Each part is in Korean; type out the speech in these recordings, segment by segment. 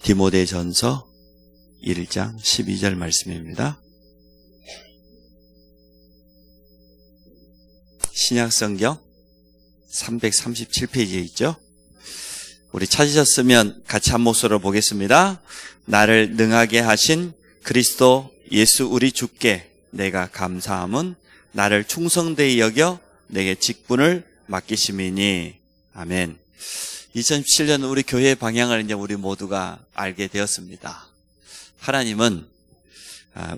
디모데전서 1장 12절 말씀입니다. 신약성경 337페이지에 있죠. 우리 찾으셨으면 같이 한 목소리로 보겠습니다. 나를 능하게 하신 그리스도 예수 우리 주께 내가 감사함은 나를 충성되이 여겨 내게 직분을 맡기심이니. 아멘. 2017년 우리 교회의 방향을 이제 우리 모두가 알게 되었습니다. 하나님은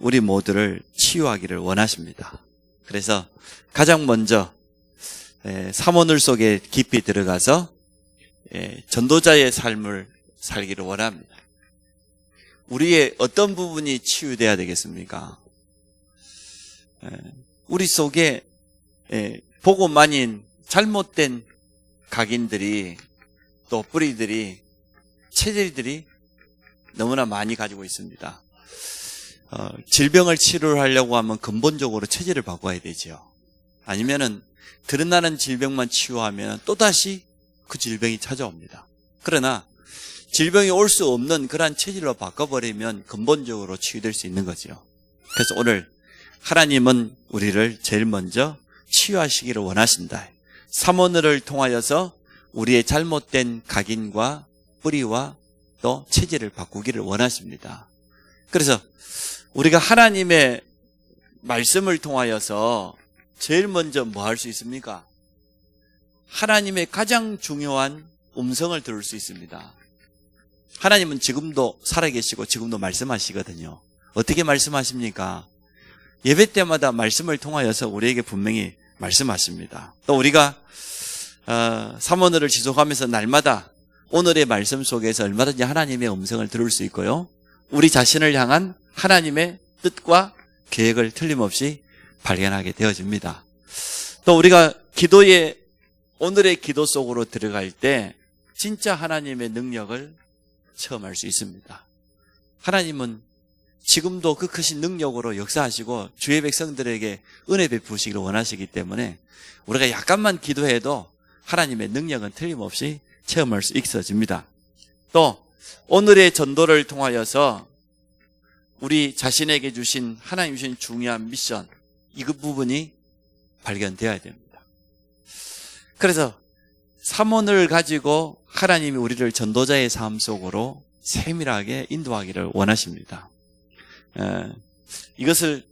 우리 모두를 치유하기를 원하십니다. 그래서 가장 먼저 사모늘 속에 깊이 들어가서 전도자의 삶을 살기를 원합니다. 우리의 어떤 부분이 치유돼야 되겠습니까? 우리 속에 복음만인 잘못된 각인들이 또 뿌리들이 체질들이 너무나 많이 가지고 있습니다. 질병을 치료하려고 하면 근본적으로 체질을 바꿔야 되죠. 아니면은 드러나는 질병만 치유하면 또다시 그 질병이 찾아옵니다. 그러나 질병이 올 수 없는 그러한 체질로 바꿔버리면 근본적으로 치유될 수 있는 거죠. 그래서 오늘 하나님은 우리를 제일 먼저 치유하시기를 원하신다. 사모늘을 통하여서 우리의 잘못된 각인과 뿌리와 또 체질을 바꾸기를 원하십니다. 그래서 우리가 하나님의 말씀을 통하여서 제일 먼저 뭐 할 수 있습니까? 하나님의 가장 중요한 음성을 들을 수 있습니다. 하나님은 지금도 살아계시고 지금도 말씀하시거든요. 어떻게 말씀하십니까? 예배 때마다 말씀을 통하여서 우리에게 분명히 말씀하십니다. 또 우리가 사모늘을 지속하면서 날마다 오늘의 말씀 속에서 얼마든지 하나님의 음성을 들을 수 있고요. 우리 자신을 향한 하나님의 뜻과 계획을 틀림없이 발견하게 되어집니다. 또 우리가 오늘의 기도 속으로 들어갈 때 진짜 하나님의 능력을 체험할 수 있습니다. 하나님은 지금도 그 크신 능력으로 역사하시고 주의 백성들에게 은혜 베푸시기를 원하시기 때문에 우리가 약간만 기도해도 하나님의 능력은 틀림없이 체험할 수 있어집니다. 또 오늘의 전도를 통하여서 우리 자신에게 주신 하나님 주신 중요한 미션, 이 부분이 발견되어야 됩니다. 그래서 사모를 가지고 하나님이 우리를 전도자의 삶 속으로 세밀하게 인도하기를 원하십니다. 이것을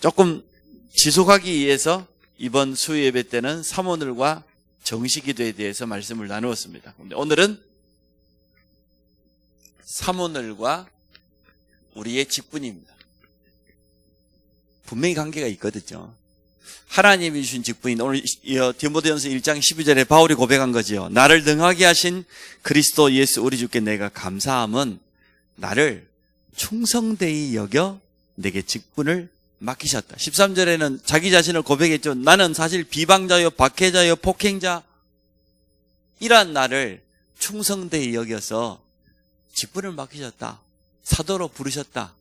조금 지속하기 위해서 이번 수요 예배 때는 사모늘과 정시기도에 대해서 말씀을 나누었습니다. 그런데 오늘은 사모늘과 우리의 직분입니다. 분명히 관계가 있거든요. 하나님이 주신 직분이 오늘 디모데전서 1장 12절에 바울이 고백한 거지요. 나를 능하게 하신 그리스도 예수 우리 주께 내가 감사함은 나를 충성되이 여겨 내게 직분을 맡기셨다. 13절에는 자기 자신을 고백했죠. 나는 사실 비방자요, 박해자요, 폭행자, 이러한 나를 충성되이 여겨서 직분을 맡기셨다. 사도로 부르셨다.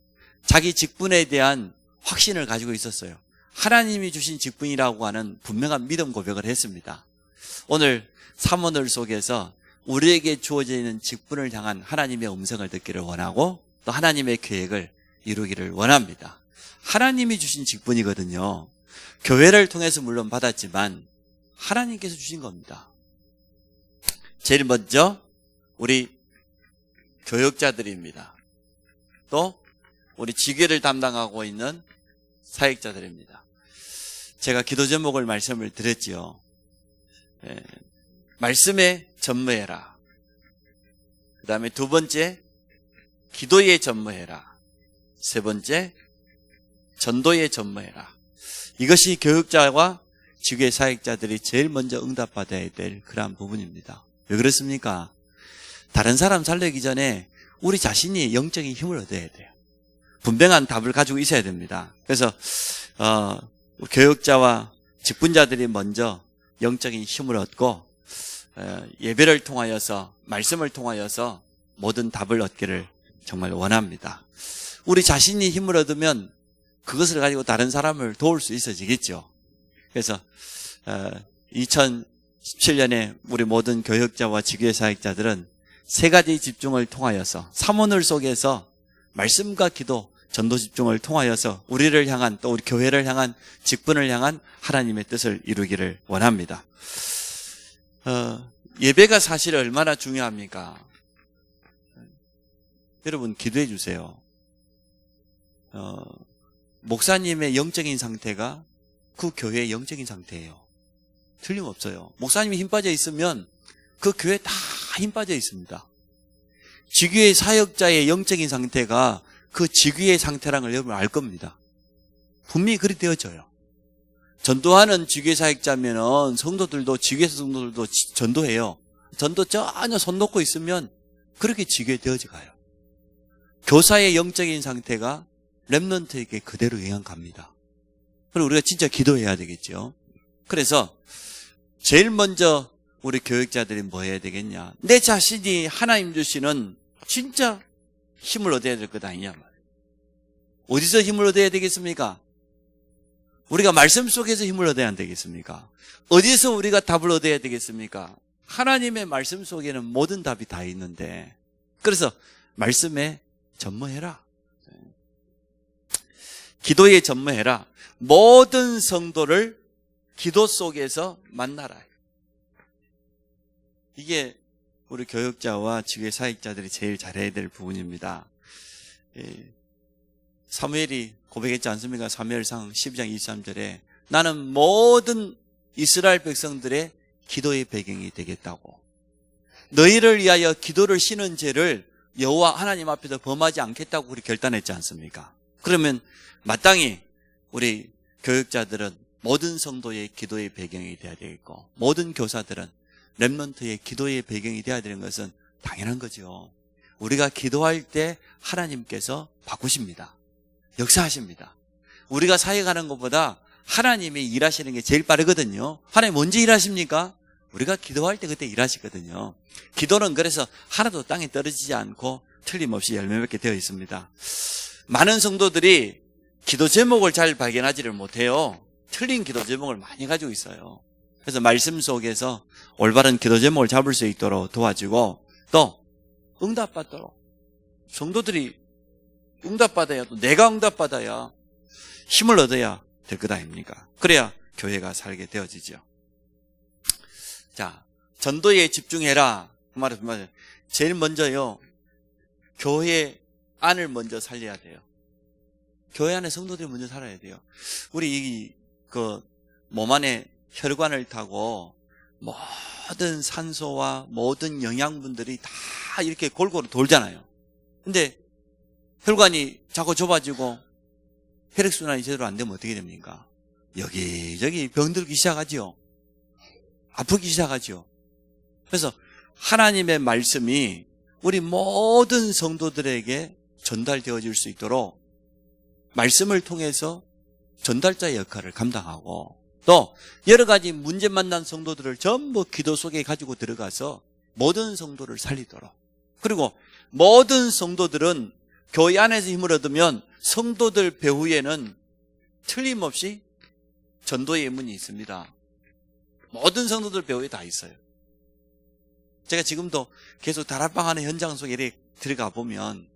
자기 직분에 대한 확신을 가지고 있었어요. 하나님이 주신 직분이라고 하는 분명한 믿음 고백을 했습니다. 오늘 사모늘 속에서 우리에게 주어져 있는 직분을 향한 하나님의 음성을 듣기를 원하고 또 하나님의 계획을 이루기를 원합니다. 하나님이 주신 직분이거든요. 교회를 통해서 물론 받았지만 하나님께서 주신 겁니다. 제일 먼저 우리 교역자들입니다. 또 우리 지교를 담당하고 있는 사역자들입니다. 제가 기도 제목을 말씀을 드렸지요. 말씀에 전무해라. 그 다음에 두 번째 기도에 전무해라. 세 번째 전도에 전무해라. 이것이 교육자와 지교의 사역자들이 제일 먼저 응답받아야 될 그러한 부분입니다. 왜 그렇습니까? 다른 사람 살리기 전에 우리 자신이 영적인 힘을 얻어야 돼요. 분명한 답을 가지고 있어야 됩니다. 그래서 교육자와 직분자들이 먼저 영적인 힘을 얻고 예배를 통하여서 말씀을 통하여서 모든 답을 얻기를 정말 원합니다. 우리 자신이 힘을 얻으면 그것을 가지고 다른 사람을 도울 수 있어지겠죠. 그래서 2017년에 우리 모든 교역자와 지교회 사역자들은 세 가지 집중을 통하여서 사모늘 속에서 말씀과 기도, 전도 집중을 통하여서 우리를 향한 또 우리 교회를 향한 직분을 향한 하나님의 뜻을 이루기를 원합니다. 예배가 사실 얼마나 중요합니까? 여러분 기도해 주세요. 목사님의 영적인 상태가 그 교회의 영적인 상태예요. 틀림없어요. 목사님이 힘 빠져 있으면 그 교회 다 힘 빠져 있습니다. 지교의 사역자의 영적인 상태가 그 지교의 상태라는 걸 여러분 알 겁니다. 분명히 그리 되어져요. 전도하는 지교의 사역자면은 성도들도 지교의 성도들도 전도해요. 전도 전혀 손 놓고 있으면 그렇게 지교에 되어져 가요. 교사의 영적인 상태가 렘넌트에게 그대로 영향 갑니다. 그럼 우리가 진짜 기도해야 되겠죠. 그래서 제일 먼저 우리 교육자들이 뭐 해야 되겠냐? 내 자신이 하나님 주시는 진짜 힘을 얻어야 될 것 아니냐 말이에요. 어디서 힘을 얻어야 되겠습니까? 우리가 말씀 속에서 힘을 얻어야 안 되겠습니까? 어디서 우리가 답을 얻어야 되겠습니까? 하나님의 말씀 속에는 모든 답이 다 있는데, 그래서 말씀에 전무해라. 기도에 전무해라. 모든 성도를 기도 속에서 만나라. 이게 우리 교육자와 지교의 사역자들이 제일 잘해야 될 부분입니다. 사무엘이 고백했지 않습니까? 사무엘상 12장 23절에 나는 모든 이스라엘 백성들의 기도의 배경이 되겠다고. 너희를 위하여 기도를 쉬는 죄를 여호와 하나님 앞에서 범하지 않겠다고 우리 결단했지 않습니까? 그러면 마땅히 우리 교육자들은 모든 성도의 기도의 배경이 되어야 되겠고, 모든 교사들은 렘넌트의 기도의 배경이 되어야 되는 것은 당연한 거죠. 우리가 기도할 때 하나님께서 바꾸십니다. 역사하십니다. 우리가 사역하는 것보다 하나님이 일하시는 게 제일 빠르거든요. 하나님 언제 일하십니까? 우리가 기도할 때 그때 일하시거든요. 기도는 그래서 하나도 땅에 떨어지지 않고 틀림없이 열매 맺게 되어 있습니다. 많은 성도들이 기도 제목을 잘 발견하지를 못해요. 틀린 기도 제목을 많이 가지고 있어요. 그래서 말씀 속에서 올바른 기도 제목을 잡을 수 있도록 도와주고, 또 응답받도록 성도들이 응답받아야, 또 내가 응답받아야 힘을 얻어야 될 것 아닙니까? 그래야 교회가 살게 되어지죠. 자, 전도에 집중해라. 그 말은 정말 제일 먼저요, 교회 안을 먼저 살려야 돼요. 교회 안에 성도들이 먼저 살아야 돼요. 우리 몸 안에 혈관을 타고 모든 산소와 모든 영양분들이 다 이렇게 골고루 돌잖아요. 근데 혈관이 자꾸 좁아지고 혈액순환이 제대로 안 되면 어떻게 됩니까? 여기저기 병들기 시작하죠. 아프기 시작하죠. 그래서 하나님의 말씀이 우리 모든 성도들에게 전달되어질 수 있도록 말씀을 통해서 전달자의 역할을 감당하고, 또 여러 가지 문제 만난 성도들을 전부 기도 속에 가지고 들어가서 모든 성도를 살리도록, 그리고 모든 성도들은 교회 안에서 힘을 얻으면 성도들 배후에는 틀림없이 전도의 문이 있습니다. 모든 성도들 배후에 다 있어요. 제가 지금도 계속 다락방하는 현장 속에 이렇게 들어가 보면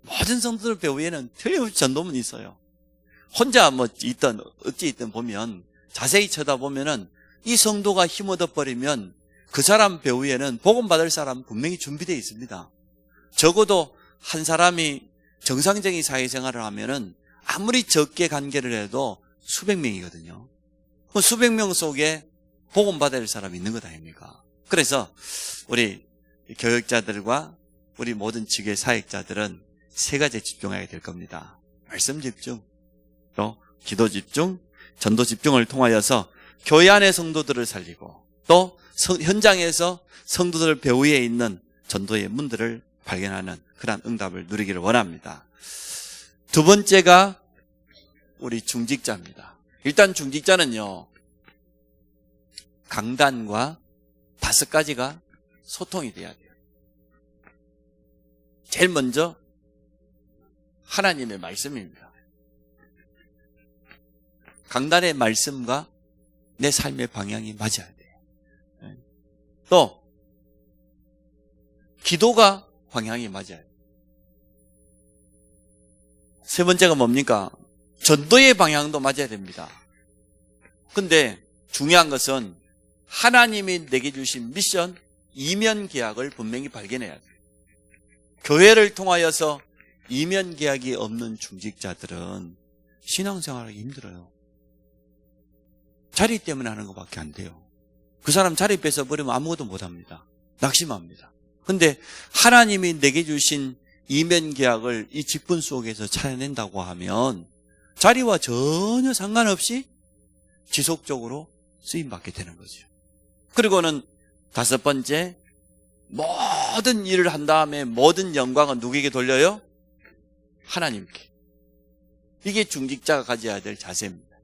모든 성도들 배후에는 틀림없이 전도문이 있어요. 혼자 있든 어찌 있든 보면 자세히 쳐다보면은 이 성도가 힘 얻어버리면 그 사람 배후에는 복음 받을 사람 분명히 준비되어 있습니다. 적어도 한 사람이 정상적인 사회생활을 하면은 아무리 적게 관계를 해도 수백 명이거든요. 그 수백 명 속에 복음 받을 사람이 있는 것 아닙니까? 그래서 우리 교육자들과 우리 모든 직의 사역자들은 세 가지에 집중하게 될 겁니다. 말씀 집중, 또 기도 집중, 전도 집중을 통하여서 교회 안의 성도들을 살리고, 또 현장에서 성도들 배후에 있는 전도의 문들을 발견하는 그러한 응답을 누리기를 원합니다. 두 번째가 우리 중직자입니다. 일단 중직자는요, 강단과 5가지가 소통이 돼야 돼요. 제일 먼저 하나님의 말씀입니다. 강단의 말씀과 내 삶의 방향이 맞아야 돼요. 또 기도가 방향이 맞아요. 세 번째가 뭡니까? 전도의 방향도 맞아야 됩니다. 근데 중요한 것은 하나님이 내게 주신 미션, 이면 계약을 분명히 발견해야 돼요. 교회를 통하여서 이면 계약이 없는 중직자들은 신앙생활하기 힘들어요. 자리 때문에 하는 것밖에 안 돼요. 그 사람 자리 뺏어버리면 아무것도 못합니다. 낙심합니다. 근데 하나님이 내게 주신 이면 계약을 이 직분 속에서 찾아낸다고 하면 자리와 전혀 상관없이 지속적으로 쓰임받게 되는 거죠. 그리고는 다섯 번째, 모든 일을 한 다음에 모든 영광은 누구에게 돌려요? 하나님께. 이게 중직자가 가져야 될 자세입니다.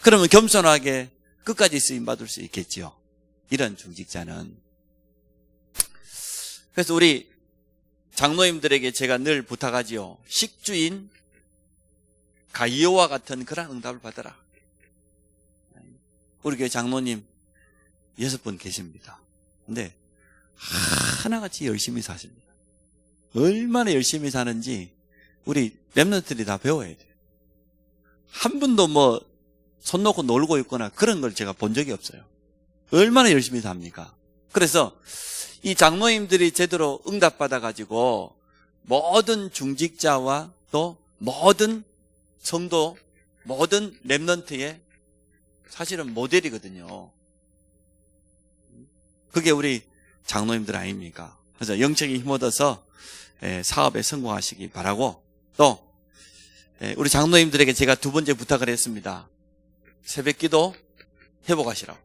그러면 겸손하게 끝까지 쓰임받을 수 있겠지요. 이런 중직자는. 그래서 우리 장로님들에게 제가 늘 부탁하지요. 식주인 가이오와 같은 그런 응답을 받아라. 우리 교회 장로님 6분 계십니다. 근데 하나같이 열심히 사십니다. 얼마나 열심히 사는지 우리 렘넌트들이 다 배워야 돼요. 한 분도 뭐 손 놓고 놀고 있거나 그런 걸 제가 본 적이 없어요. 얼마나 열심히 삽니까? 그래서 이 장로님들이 제대로 응답받아가지고 모든 중직자와 또 모든 성도, 모든 렘넌트의 사실은 모델이거든요. 그게 우리 장로님들 아닙니까? 그래서 영적인 힘 얻어서 사업에 성공하시기 바라고, 또 우리 장로님들에게 제가 두 번째 부탁을 했습니다. 새벽기도 회복하시라고.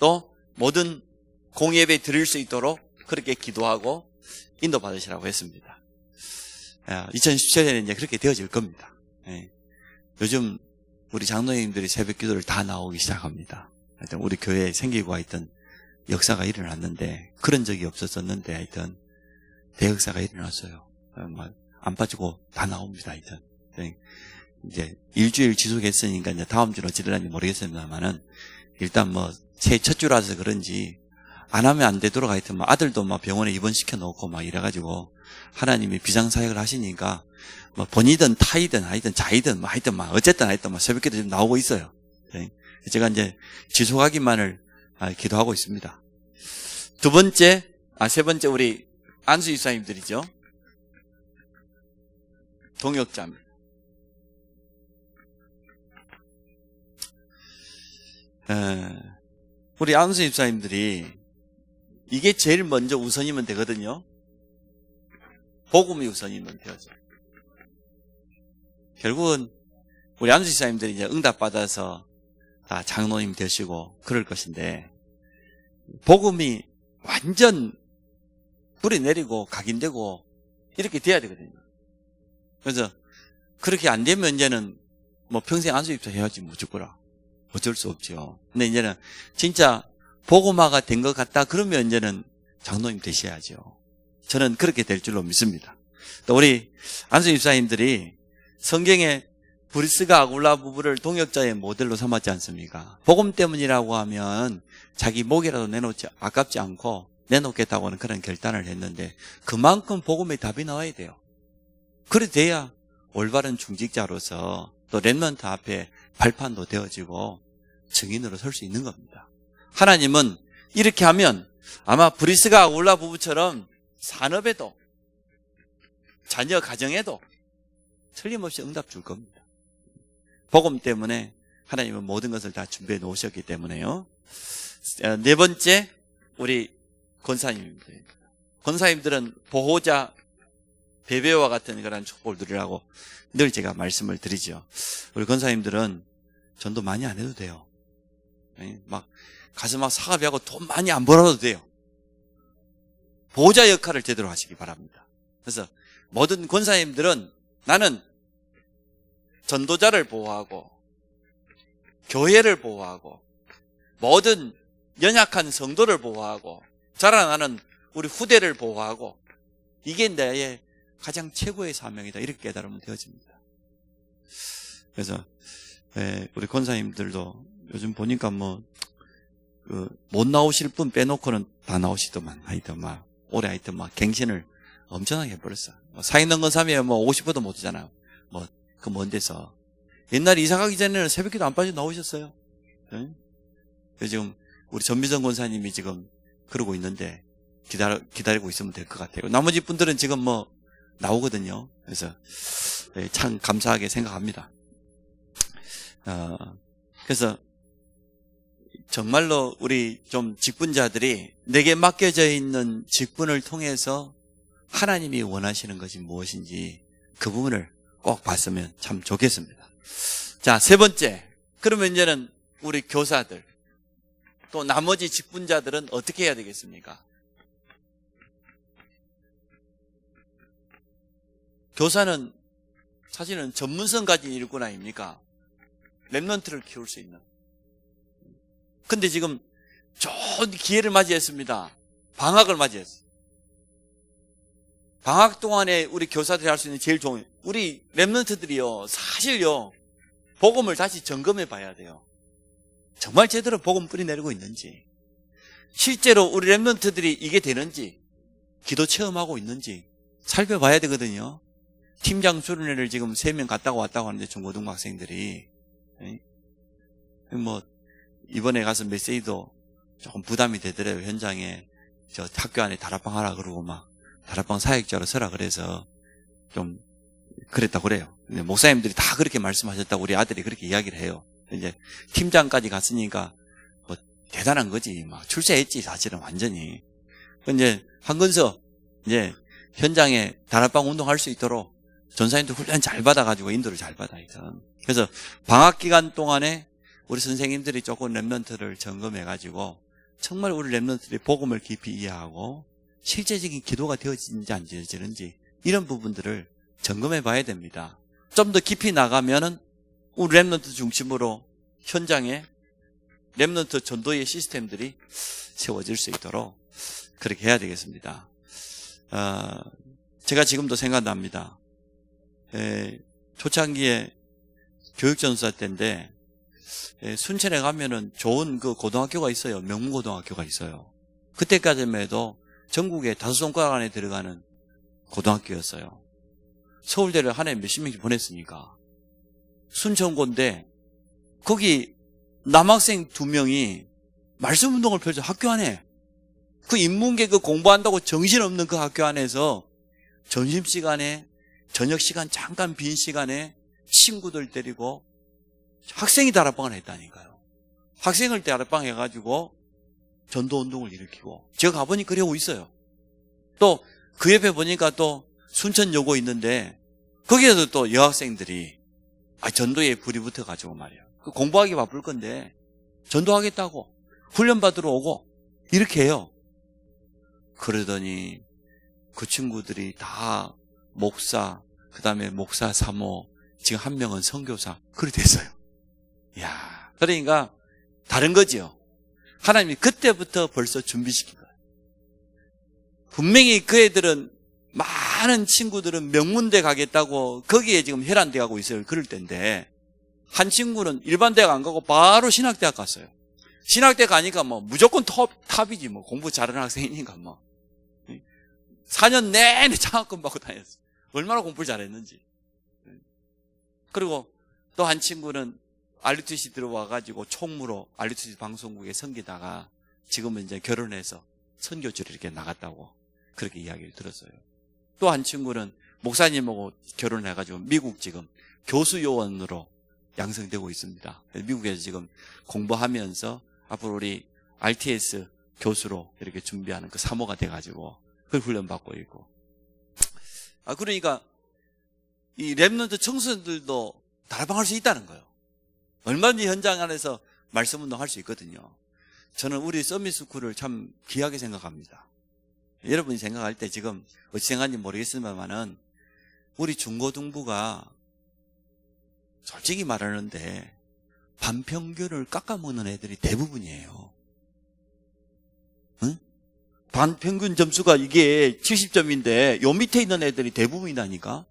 또 모든 공예배 드릴 수 있도록 그렇게 기도하고 인도받으시라고 했습니다. 2017년에 이제 그렇게 되어질 겁니다. 요즘 우리 장로님들이 새벽기도를 다 나오기 시작합니다. 하여튼 우리 교회에 생기고 있던 역사가 일어났는데, 그런 적이 없었었는데 하여튼 대역사가 일어났어요. 안 빠지고 다 나옵니다. 하여튼 이제 일주일 지속했으니까 이제 다음 주는 어찌 될지 모르겠습니다만은, 일단 뭐 새해 첫 주라서 그런지 안 하면 안 되도록 하여튼 뭐 아들도 막 병원에 입원시켜 놓고 막 이래가지고 하나님이 비상사역을 하시니까 뭐 번이든 타이든 하여튼 자이든 뭐 하여튼 막 어쨌든 하여튼 뭐 새벽기도 좀 나오고 있어요. 제가 이제 지속하기만을 기도하고 있습니다. 세 번째 우리 안수 집사님들이죠. 동역자입니다. 우리 안수 집사님들이 이게 제일 먼저 우선이면 되거든요. 복음이 우선이면 되죠. 결국은 우리 안수 집사님들이 이제 응답받아서 다 장로님 되시고 그럴 것인데, 복음이 완전 뿌리 내리고 각인되고 이렇게 돼야 되거든요. 그래서 그렇게 안 되면 이제는 뭐 평생 안수 집사 해야지 뭐 죽거라. 어쩔 수 없죠. 근데 이제는 진짜 복음화가 된 것 같다 그러면 이제는 장로님 되셔야죠. 저는 그렇게 될 줄로 믿습니다. 또 우리 안수 집사님들이 성경에 브리스가 아굴라 부부를 동역자의 모델로 삼았지 않습니까? 복음 때문이라고 하면 자기 목이라도 내놓지 아깝지 않고 내놓겠다고 하는 그런 결단을 했는데, 그만큼 복음의 답이 나와야 돼요. 그래 돼야 올바른 중직자로서 또 렘넌트 앞에 발판도 되어지고 증인으로 설 수 있는 겁니다. 하나님은 이렇게 하면 아마 브리스가 아굴라 부부처럼 산업에도 자녀 가정에도 틀림없이 응답 줄 겁니다. 복음 때문에 하나님은 모든 것을 다 준비해 놓으셨기 때문에요. 네 번째, 우리 권사님입니다. 권사님들은 보호자, 배배와 같은 그런 축복을 누리라고 늘 제가 말씀을 드리죠. 우리 권사님들은 전도 많이 안 해도 돼요. 막 가서 막 사업하고 돈 많이 안 벌어도 돼요. 보호자 역할을 제대로 하시기 바랍니다. 그래서 모든 권사님들은 나는 전도자를 보호하고 교회를 보호하고 모든 연약한 성도를 보호하고 자라나는 우리 후대를 보호하고, 이게 나의 가장 최고의 사명이다, 이렇게 깨달으면 되어집니다. 그래서 우리 권사님들도 요즘 보니까 뭐 못 나오실 분 빼놓고는 다 나오시더만, 하여튼 막, 올해 하여튼 막 갱신을 엄청나게 해버렸어. 사익농건 3회 뭐 50%도 못 되잖아요. 뭐, 그 먼 데서. 옛날에 이사 가기 전에는 새벽기도 안 빠져 나오셨어요. 응? 그래서 지금 우리 전미정 권사님이 지금 그러고 있는데 기다리고 있으면 될 것 같아요. 나머지 분들은 지금 뭐 나오거든요. 그래서 참 감사하게 생각합니다. 그래서 정말로 우리 좀 직분자들이 내게 맡겨져 있는 직분을 통해서 하나님이 원하시는 것이 무엇인지 그 부분을 꼭 봤으면 참 좋겠습니다. 자, 세 번째. 그러면 이제는 우리 교사들 또 나머지 직분자들은 어떻게 해야 되겠습니까? 교사는 사실은 전문성 가진 일꾼 아닙니까? 렘넌트를 키울 수 있는. 근데 지금 좋은 기회를 맞이했습니다. 방학을 맞이했어요. 방학 동안에 우리 교사들이 할 수 있는 제일 좋은, 우리 렘넌트들이요, 사실요, 복음을 다시 점검해 봐야 돼요. 정말 제대로 복음 뿌리내리고 있는지, 실제로 우리 렘넌트들이 이게 되는지, 기도 체험하고 있는지 살펴봐야 되거든요. 팀장 수련회를 지금 3명 갔다고 왔다고 하는데 중고등부 학생들이 뭐 이번에 가서 메시지도 조금 부담이 되더라고요. 현장에 저 학교 안에 다락방 하라 그러고 막 다락방 사역자로 서라 그래서 좀 그랬다고 그래요. 근데 목사님들이 다 그렇게 말씀하셨다고 우리 아들이 그렇게 이야기를 해요. 이제 팀장까지 갔으니까 뭐 대단한 거지. 막 출세했지 사실은 완전히. 이제 한건서 이제 현장에 다락방 운동할 수 있도록 전사님들 훈련 잘 받아가지고 인도를 잘 받아 하여튼. 그래서 방학 기간 동안에 우리 선생님들이 조금 렘넌트를 점검해가지고 정말 우리 렘넌트들이 복음을 깊이 이해하고 실제적인 기도가 되어지는지 안 되어지는지 이런 부분들을 점검해 봐야 됩니다. 좀 더 깊이 나가면은 우리 렘넌트 중심으로 현장에 렘넌트 전도의 시스템들이 세워질 수 있도록 그렇게 해야 되겠습니다. 제가 지금도 생각납니다. 초창기에 교육전수사 때인데 순천에 가면은 좋은 그 고등학교가 있어요. 명문고등학교가 있어요. 그때까지만 해도 전국에 5손가락 안에 들어가는 고등학교였어요. 서울대를 한 해 몇십 명씩 보냈으니까. 순천고인데 거기 남학생 2명이 말씀운동을 펼쳐 학교 안에. 그 인문계 그 공부한다고 정신없는 그 학교 안에서 점심시간에 저녁시간 잠깐 빈 시간에 친구들 데리고 학생이 다락방을 했다니까요. 학생을 다락방 해가지고 전도운동을 일으키고 제가 가보니 그러고 있어요. 또 그 옆에 보니까 또 순천여고 있는데 거기에도 또 여학생들이 전도에 불이 붙어가지고 말이에요. 공부하기 바쁠 건데 전도하겠다고 훈련받으러 오고 이렇게 해요. 그러더니 그 친구들이 다 목사, 그 다음에 목사 사모, 지금 한 명은 선교사 그렇게 됐어요. 이야, 그러니까 다른 거지요. 하나님이 그때부터 벌써 준비시킨 거예요. 분명히 그 애들은 많은 친구들은 명문대 가겠다고 거기에 지금 혈안대 가고 있어요. 그럴 때인데 한 친구는 일반대학 안 가고 바로 신학대학 갔어요. 신학대 가니까 뭐 무조건 탑이지 뭐 공부 잘하는 학생이니까 뭐 4년 내내 장학금 받고 다녔어요. 얼마나 공부를 잘했는지. 그리고 또 한 친구는 RUTC 들어와가지고 총무로 RUTC 방송국에 섬기다가 지금은 이제 결혼해서 선교지로 이렇게 나갔다고 그렇게 이야기를 들었어요. 또 한 친구는 목사님하고 결혼해가지고 미국 지금 교수요원으로 양성되고 있습니다. 미국에서 지금 공부하면서 앞으로 우리 RTS 교수로 이렇게 준비하는 그 사모가 돼가지고 그걸 훈련받고 있고. 그러니까 이 렘넌트 청소년들도 다락방할 수 있다는 거예요. 얼마든지 현장 안에서 말씀운동 할 수 있거든요. 저는 우리 서밋스쿨을 참 귀하게 생각합니다. 여러분이 생각할 때 지금 어찌 생각하는지 모르겠습니다만은 우리 중고등부가 솔직히 말하는데 반평균을 깎아먹는 애들이 대부분이에요. 응? 반평균 점수가 이게 70점인데 요 밑에 있는 애들이 대부분이다니까.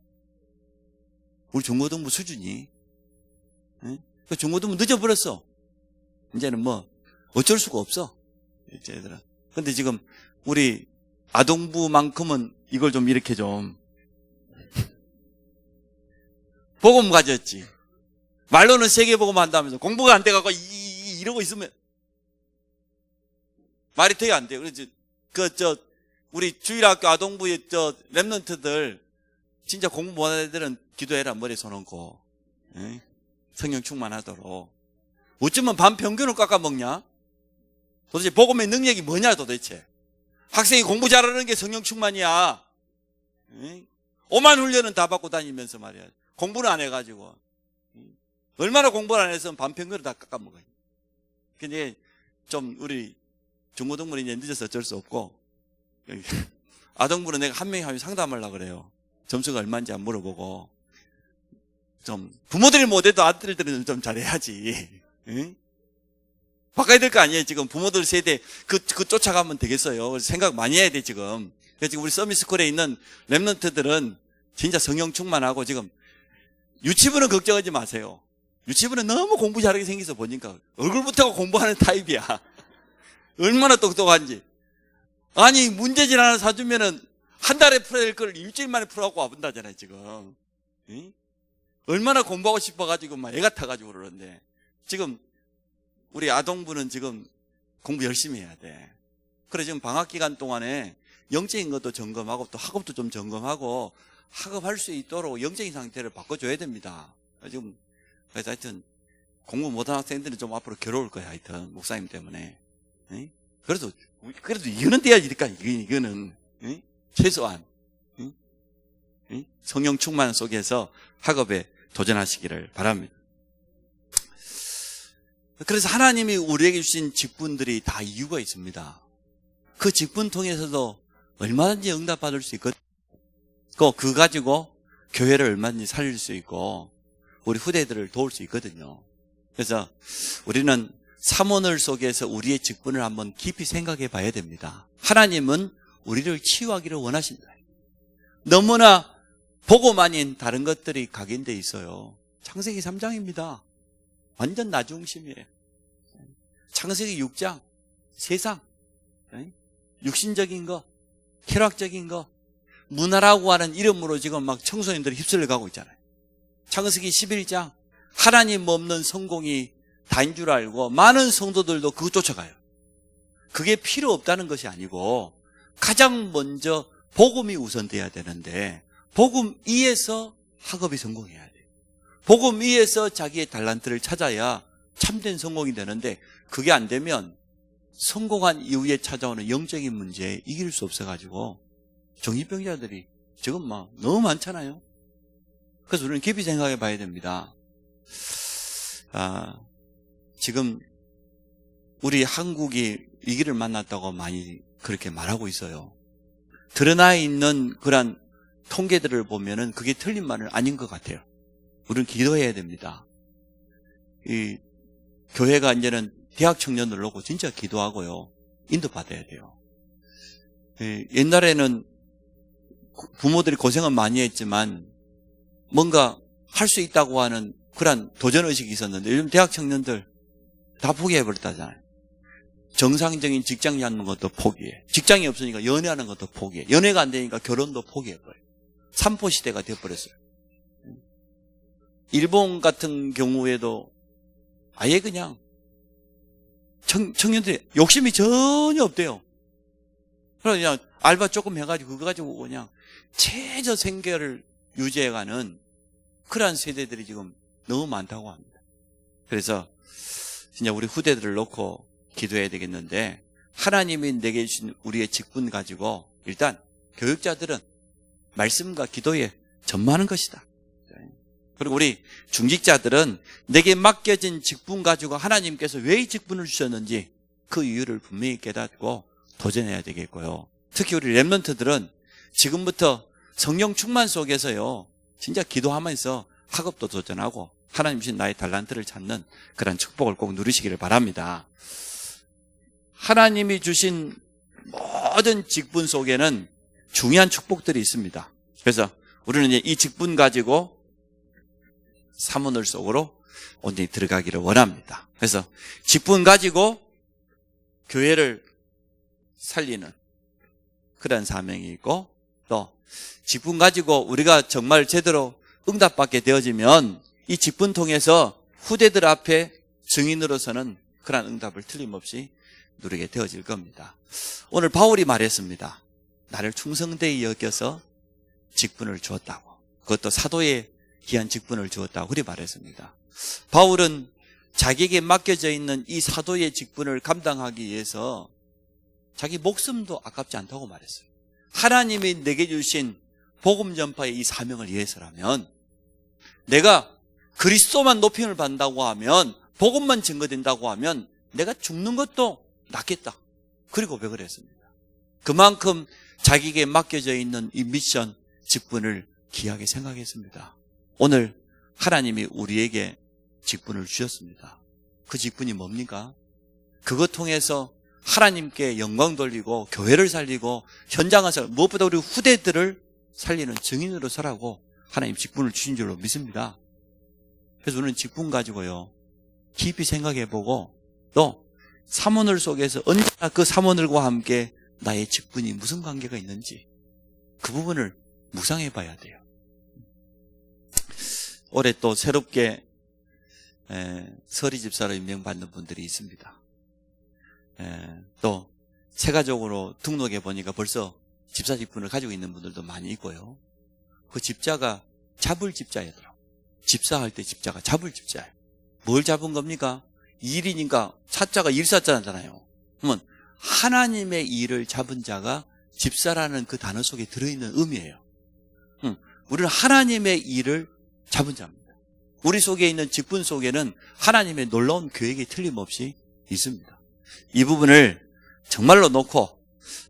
우리 중고등부 수준이. 응? 중고등부 늦어버렸어. 이제는 뭐 어쩔 수가 없어. 얘들아. 근데 지금 우리 아동부만큼은 이걸 좀 이렇게 좀 복음 가졌지. 말로는 세계복음 한다면서 공부가 안 돼갖고 이러고 있으면 말이 되게 안 돼요. 그래서 우리 주일학교 아동부의 랩런트들 진짜 공부 못하는 애들은 기도해라 머리에 손 얹고 성령 충만하도록. 어쩌면 반 평균을 깎아먹냐? 도대체 복음의 능력이 뭐냐 도대체. 학생이 공부 잘하는 게 성령 충만이야. 오만 훈련은 다 받고 다니면서 말이야. 공부는 안 해가지고. 얼마나 공부를 안 해서 반 평균을 다 깎아먹어요. 근데 좀 우리 중고등부는 이제 늦어서 어쩔 수 없고, 아동부는 내가 한 명이 하면 상담하려고 그래요. 점수가 얼마인지 안 물어보고. 좀 부모들이 못해도 아들들은 좀 잘해야지. 응? 바꿔야 될 거 아니에요. 지금 부모들 세대 그 쫓아가면 되겠어요. 생각 많이 해야 돼 지금. 그래서 지금 우리 서밋스쿨에 있는 랩런트들은 진짜 성령 충만하고 지금 유치부는 걱정하지 마세요. 유치부는 너무 공부 잘하게 생겨서 보니까 얼굴부터가 공부하는 타입이야. 얼마나 똑똑한지. 아니 문제집 하나 사주면은 한 달에 풀어야 될 걸 일주일 만에 풀어갖고 와본다잖아요 지금. 응? 얼마나 공부하고 싶어가지고 막 애가 타가지고 그러는데 지금 우리 아동부는 지금 공부 열심히 해야 돼. 그래 지금 방학 기간 동안에 영적인 것도 점검하고 또 학업도 좀 점검하고 학업할 수 있도록 영적인 상태를 바꿔줘야 됩니다. 지금 그래서 하여튼 공부 못하는 학생들은 좀 앞으로 괴로울 거야. 하여튼 목사님 때문에. 그래도 이거는 돼야지니까 이거는 최소한 성령 충만 속에서 학업에 도전하시기를 바랍니다. 그래서 하나님이 우리에게 주신 직분들이 다 이유가 있습니다. 그 직분 통해서도 얼마든지 응답받을 수 있거든요. 그거 가지고 교회를 얼마든지 살릴 수 있고 우리 후대들을 도울 수 있거든요. 그래서 우리는 삼원을 속에서 우리의 직분을 한번 깊이 생각해 봐야 됩니다. 하나님은 우리를 치유하기를 원하신다. 너무나 복음 아닌 다른 것들이 각인되어 있어요. 창세기 3장입니다. 완전 나중심이에요. 창세기 6장, 세상, 육신적인 거, 쾌락적인 거, 문화라고 하는 이름으로 지금 막 청소년들이 휩쓸려 가고 있잖아요. 창세기 11장, 하나님 없는 성공이 다인 줄 알고 많은 성도들도 그거 쫓아가요. 그게 필요 없다는 것이 아니고 가장 먼저 복음이 우선돼야 되는데 복음 위에서 학업이 성공해야 돼요. 복음 위에서 자기의 달란트를 찾아야 참된 성공이 되는데 그게 안 되면 성공한 이후에 찾아오는 영적인 문제에 이길 수 없어가지고 정신병자들이 지금 막 너무 많잖아요. 그래서 우리는 깊이 생각해 봐야 됩니다. 지금 우리 한국이 위기를 만났다고 많이 그렇게 말하고 있어요. 드러나 있는 그런 통계들을 보면은 그게 틀린 말은 아닌 것 같아요. 우리는 기도해야 됩니다. 이 교회가 이제는 대학 청년들 놓고 진짜 기도하고요. 인도받아야 돼요. 옛날에는 부모들이 고생은 많이 했지만 뭔가 할 수 있다고 하는 그런 도전의식이 있었는데 요즘 대학 청년들 다 포기해버렸다잖아요. 정상적인 직장 잡는 것도 포기해. 직장이 없으니까 연애하는 것도 포기해. 연애가 안 되니까 결혼도 포기해버려요. 삼포시대가 되어버렸어요. 일본 같은 경우에도 아예 그냥 청년들이 욕심이 전혀 없대요. 그냥 알바 조금 해가지고 그거 가지고 그냥 최저 생계를 유지해가는 그러한 세대들이 지금 너무 많다고 합니다. 그래서 진짜 우리 후대들을 놓고 기도해야 되겠는데 하나님이 내게 주신 우리의 직분 가지고 일단 교육자들은 말씀과 기도에 전무하는 것이다. 그리고 우리 중직자들은 내게 맡겨진 직분 가지고 하나님께서 왜 이 직분을 주셨는지 그 이유를 분명히 깨닫고 도전해야 되겠고요. 특히 우리 랩런트들은 지금부터 성령 충만 속에서요 진짜 기도하면서 학업도 도전하고 하나님 주신 나의 달란트를 찾는 그런 축복을 꼭 누리시기를 바랍니다. 하나님이 주신 모든 직분 속에는 중요한 축복들이 있습니다. 그래서 우리는 이제 이 직분 가지고 사문을 속으로 온전히 들어가기를 원합니다. 그래서 직분 가지고 교회를 살리는 그런 사명이 있고, 또 직분 가지고 우리가 정말 제대로 응답받게 되어지면 이 직분 통해서 후대들 앞에 증인으로서는 그런 응답을 틀림없이 누리게 되어질 겁니다. 오늘 바울이 말했습니다. 나를 충성되이 여겨서 직분을 주었다고. 그것도 사도의 귀한 직분을 주었다고 그리 말했습니다. 바울은 자기에게 맡겨져 있는 이 사도의 직분을 감당하기 위해서 자기 목숨도 아깝지 않다고 말했어요. 하나님이 내게 주신 복음 전파의 이 사명을 위해서라면, 내가 그리스도만 높임을 받는다고 하면, 복음만 증거된다고 하면 내가 죽는 것도 낫겠다. 그리고 고백을 했습니다. 그만큼 자기에게 맡겨져 있는 이 미션 직분을 귀하게 생각했습니다. 오늘 하나님이 우리에게 직분을 주셨습니다. 그 직분이 뭡니까? 그것 통해서 하나님께 영광 돌리고 교회를 살리고 현장을 살리고 무엇보다 우리 후대들을 살리는 증인으로 서라고 하나님 직분을 주신 줄로 믿습니다. 그래서 우리는 직분 가지고요, 깊이 생각해보고, 또 사모늘 속에서 언제나 그 사모늘과 함께 나의 직분이 무슨 관계가 있는지 그 부분을 묵상해봐야 돼요. 올해 또 새롭게 서리 집사로 임명받는 분들이 있습니다. 또 세가족으로 등록해 보니까 벌써 집사 직분을 가지고 있는 분들도 많이 있고요. 그 집자가 잡을 집자이더라고요. 집사할 때 집자가 잡을 집자예요. 뭘 잡은 겁니까? 일이니까 사자가 일사자잖아요. 그러면 하나님의 일을 잡은 자가 집사라는 그 단어 속에 들어있는 의미예요. 우리는 하나님의 일을 잡은 자입니다. 우리 속에 있는 직분 속에는 하나님의 놀라운 계획이 틀림없이 있습니다. 이 부분을 정말로 놓고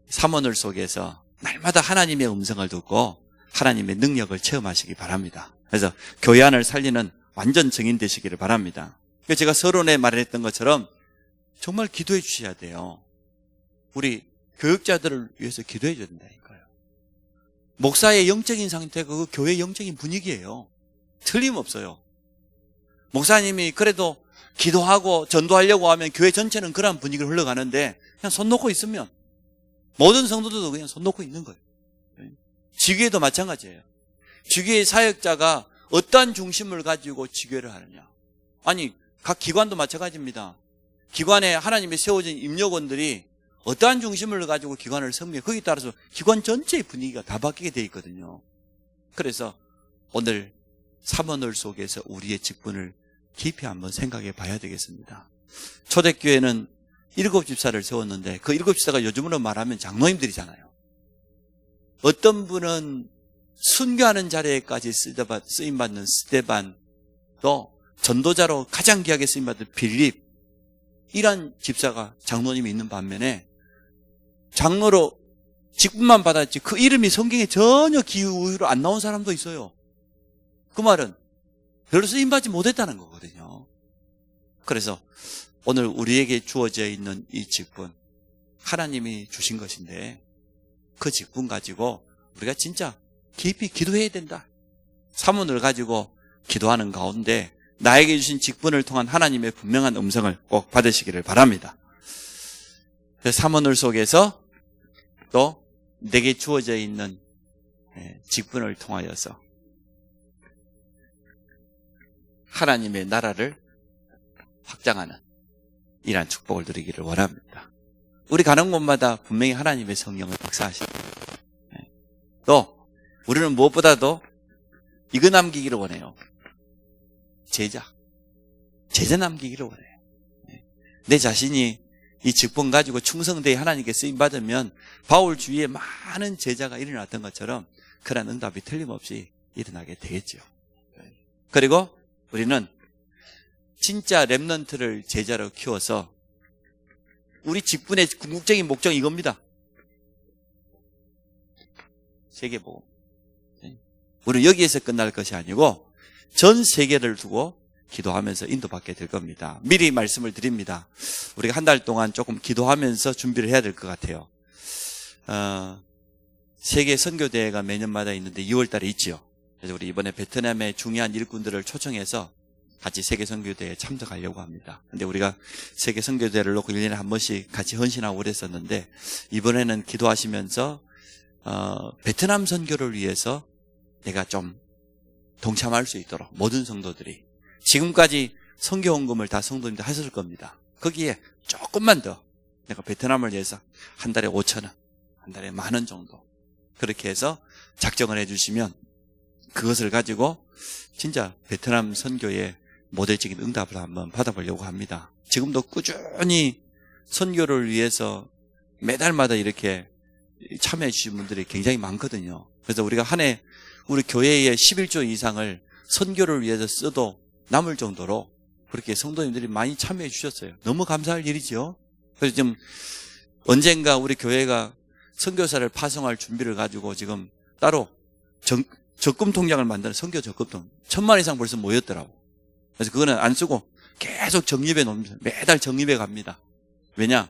사모늘 속에서 날마다 하나님의 음성을 듣고 하나님의 능력을 체험하시기 바랍니다. 그래서 교회 안을 살리는 완전 증인 되시기를 바랍니다. 제가 서론에 말했던 것처럼 정말 기도해 주셔야 돼요. 우리 교육자들을 위해서 기도해 줘야 된다니까요. 목사의 영적인 상태가 그 교회의 영적인 분위기예요. 틀림없어요. 목사님이 그래도 기도하고 전도하려고 하면 교회 전체는 그런 분위기로 흘러가는데 그냥 손 놓고 있으면 모든 성도들도 그냥 손 놓고 있는 거예요. 지교회도 마찬가지예요. 지교회 사역자가 어떠한 중심을 가지고 지교회를 하느냐. 아니, 각 기관도 마찬가지입니다. 기관에 하나님이 세워진 임력원들이 어떠한 중심을 가지고 기관을 섬겨, 거기에 따라서 기관 전체의 분위기가 다 바뀌게 되어 있거든요. 그래서 오늘 사모늘 속에서 우리의 직분을 깊이 한번 생각해 봐야 되겠습니다. 초대교회는 7집사를 세웠는데 그 7집사가 요즘으로 말하면 장로님들이잖아요. 어떤 분은 순교하는 자리에까지 쓰임받는 스데반, 또 전도자로 가장 귀하게 쓰임받은 빌립, 이런 집사가 장로님이 있는 반면에 장로로 직분만 받았지 그 이름이 성경에 전혀 기후로 안 나온 사람도 있어요. 그 말은 별로 쓰임받지 못했다는 거거든요. 그래서 오늘 우리에게 주어져 있는 이 직분, 하나님이 주신 것인데 그 직분 가지고 우리가 진짜 깊이 기도해야 된다. 사문을 가지고 기도하는 가운데 나에게 주신 직분을 통한 하나님의 분명한 음성을 꼭 받으시기를 바랍니다. 사문을 속에서 또 내게 주어져 있는 직분을 통하여서 하나님의 나라를 확장하는 이러한 축복을 누리기를 원합니다. 우리 가는 곳마다 분명히 하나님의 성령을 역사하십니다. 또 우리는 무엇보다도 이거 남기기를 원해요. 제자 남기기를 원해요. 내 자신이 이 직분 가지고 충성되이 하나님께 쓰임받으면 바울 주위에 많은 제자가 일어났던 것처럼 그런 응답이 틀림없이 일어나게 되겠죠. 그리고 우리는 진짜 렘넌트를 제자로 키워서 우리 직분의 궁극적인 목적이 이겁니다. 세계보험. 우리는 여기에서 끝날 것이 아니고 전 세계를 두고 기도하면서 인도받게 될 겁니다. 미리 말씀을 드립니다. 우리가 한 달 동안 조금 기도하면서 준비를 해야 될 것 같아요. 세계 선교대회가 매년마다 있는데 2월 달에 있죠. 그래서 우리 이번에 베트남의 중요한 일꾼들을 초청해서 같이 세계선교대회에 참석하려고 합니다. 근데 우리가 세계선교대회를 놓고 1년에 한 번씩 같이 헌신하고 그랬었는데, 이번에는 기도하시면서 베트남 선교를 위해서 내가 좀 동참할 수 있도록 모든 성도들이, 지금까지 선교 헌금을 다 성도님들 하셨을 겁니다. 거기에 조금만 더 내가 베트남을 위해서 한 달에 5,000원, 한 달에 10,000원 정도 그렇게 해서 작정을 해주시면 그것을 가지고 진짜 베트남 선교의 모델적인 응답을 한번 받아보려고 합니다. 지금도 꾸준히 선교를 위해서 매달마다 이렇게 참여해 주신 분들이 굉장히 많거든요. 그래서 우리가 한 해 우리 교회의 11조 이상을 선교를 위해서 써도 남을 정도로 그렇게 성도님들이 많이 참여해 주셨어요. 너무 감사할 일이죠. 그래서 지금 언젠가 우리 교회가 선교사를 파송할 준비를 가지고 지금 따로 적금 통장을 만드는 선교 적금통 1,000만 이상 벌써 모였더라고. 그래서 그거는 안 쓰고 계속 적립해 놓습니다. 매달 적립해 갑니다. 왜냐?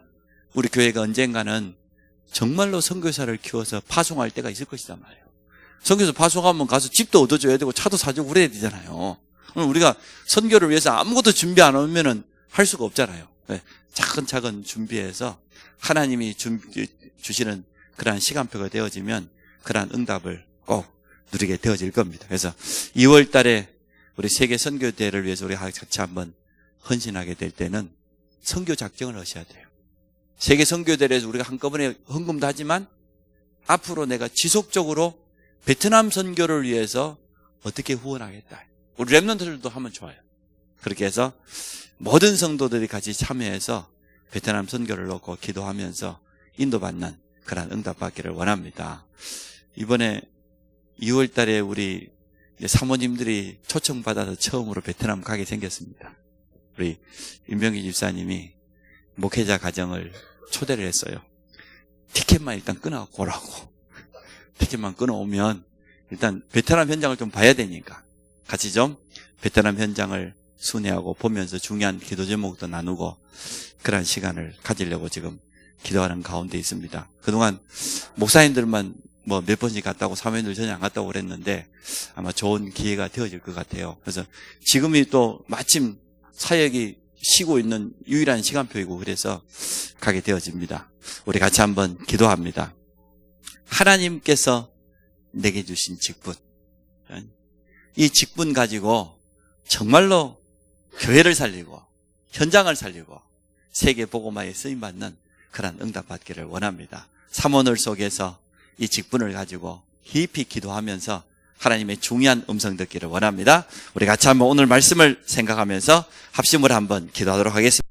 우리 교회가 언젠가는 정말로 선교사를 키워서 파송할 때가 있을 것이단 말이에요. 선교사 파송하면 가서 집도 얻어줘야 되고 차도 사주고 그래야 되잖아요. 우리가 선교를 위해서 아무것도 준비 안 하면은 할 수가 없잖아요. 차근차근 준비해서 하나님이 주시는 그러한 시간표가 되어지면 그러한 응답을 꼭 누리게 되어질 겁니다. 그래서 2월 달에 우리 세계 선교대회를 위해서 우리 같이 한번 헌신하게 될 때는 선교 작정을 하셔야 돼요. 세계 선교대회에서 우리가 한꺼번에 헌금도 하지만 앞으로 내가 지속적으로 베트남 선교를 위해서 어떻게 후원하겠다. 우리 랩런트들도 하면 좋아요. 그렇게 해서 모든 성도들이 같이 참여해서 베트남 선교를 놓고 기도하면서 인도받는 그런 응답 받기를 원합니다. 이번에 2월 달에 우리 사모님들이 초청받아서 처음으로 베트남 가게 생겼습니다. 우리 윤병기 집사님이 목회자 가정을 초대를 했어요. 티켓만 일단 끊어갖고 오라고. 티켓만 끊어오면 일단 베트남 현장을 좀 봐야 되니까 같이 좀 베트남 현장을 순회하고 보면서 중요한 기도 제목도 나누고 그런 시간을 가지려고 지금 기도하는 가운데 있습니다. 그동안 목사님들만 뭐 몇 번씩 갔다고 사모님들 전혀 안 갔다고 그랬는데 아마 좋은 기회가 되어질 것 같아요. 그래서 지금이 또 마침 사역이 쉬고 있는 유일한 시간표이고 그래서 가게 되어집니다. 우리 같이 한번 기도합니다. 하나님께서 내게 주신 직분, 이 직분 가지고 정말로 교회를 살리고 현장을 살리고 세계 복음화에 쓰임받는 그런 응답 받기를 원합니다. 삼원을 속에서 이 직분을 가지고 깊이 기도하면서 하나님의 중요한 음성 듣기를 원합니다. 우리 같이 한번 오늘 말씀을 생각하면서 합심을 한번 기도하도록 하겠습니다.